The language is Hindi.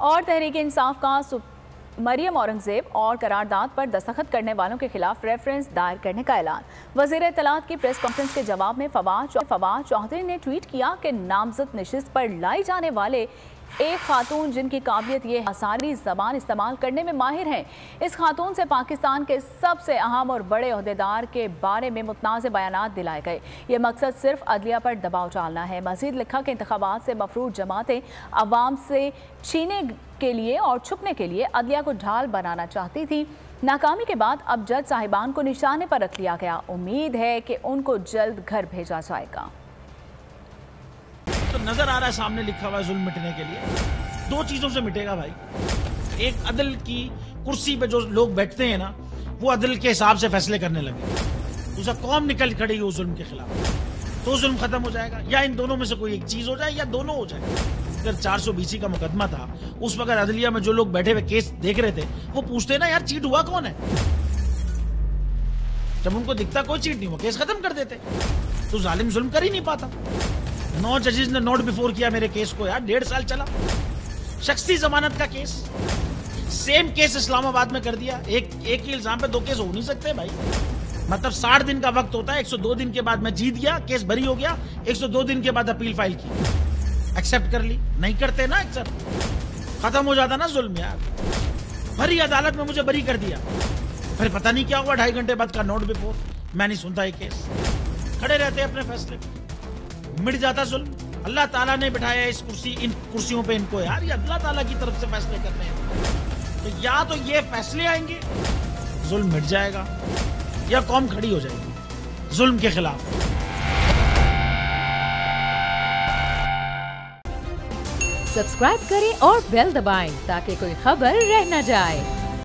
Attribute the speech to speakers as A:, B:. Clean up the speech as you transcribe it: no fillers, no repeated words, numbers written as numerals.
A: और तहरीक इंसाफ का मरियम औरंगजेब और करारदाद पर दस्तखत करने वालों के खिलाफ रेफरेंस दायर करने का ऐलान। वज़ीर इत्तलात की प्रेस कॉन्फ्रेंस के जवाब में फवाद चौधरी ने ट्वीट किया कि नामजद नशिस्त पर लाई जाने वाले एक खातून जिनकी काबिलियत ये आसानी ज़बान इस्तेमाल करने में माहिर हैं, इस खातून से पाकिस्तान के सबसे अहम और बड़े ओहदेदार के बारे में मुतनाज़ बयानात दिलाए गए। ये मकसद सिर्फ अदलिया पर दबाव डालना है। मज़ीद लिखा कि इंतखाबात से मफरूज जमातें अवाम से छीने के लिए और छुपने के लिए अदलिया को ढाल बनाना चाहती थी। नाकामी के बाद अब जज साहिबान को निशाने पर रख लिया गया। उम्मीद है कि उनको जल्द घर भेजा जाएगा।
B: तो नजर आ रहा है सामने लिखा हुआ है जुल्म मिटने के लिए। दो चीजों से मिटेगा भाई, एक अदल की कुर्सी पे जो लोग बैठते हैं ना, वो अदल के हिसाब से फैसले करने लगे। दूसरा कौम निकल खड़ी हो जुल्म के खिलाफ, तो जुल्म खत्म हो जाएगा। या इन दोनों में से कोई एक चीज हो जाए या दोनों हो जाए। अगर 420 का मुकदमा था, उस वक्त अदलिया में जो लोग बैठे हुए केस देख रहे थे, वो पूछते ना यार चीट हुआ कौन है। जब उनको दिखता कोई चीट नहीं हुआ, केस खत्म कर देते। तो जालिम जुल्म कर ही नहीं पाता। 9 जजेस ने नोट बिफोर किया मेरे केस को यार, 1.5 साल चला। शख्सी जमानत का केस, सेम केस इस्लामाबाद में कर दिया। एक ही इल्जाम पे 2 केस हो नहीं सकते भाई। मतलब 60 दिन का वक्त होता है। 102 दिन के बाद मैं जीत गया, केस बरी हो गया। 102 दिन के बाद अपील फाइल की, एक्सेप्ट कर ली। नहीं करते ना एक्सेप्ट, खत्म हो जाता ना जुल्म यार। भरी अदालत में मुझे बरी कर दिया, फिर पता नहीं क्या हुआ। 2.5 घंटे बाद का नोट बिफोर, मैं नहीं सुनता ये केस। खड़े रहते अपने फैसले, मिट जाता जुल्म। अल्लाह ताला ने बिठाया इन कुर्सियों पे इनको यार, ये अल्लाह ताला की तरफ से फैसले करने हैं। तो या तो ये फैसले आएंगे, जुल्म मिट जाएगा, या कौम खड़ी हो जाएगी जुल्म के खिलाफ।
C: सब्सक्राइब करें और बेल दबाएं ताकि कोई खबर रह न जाए।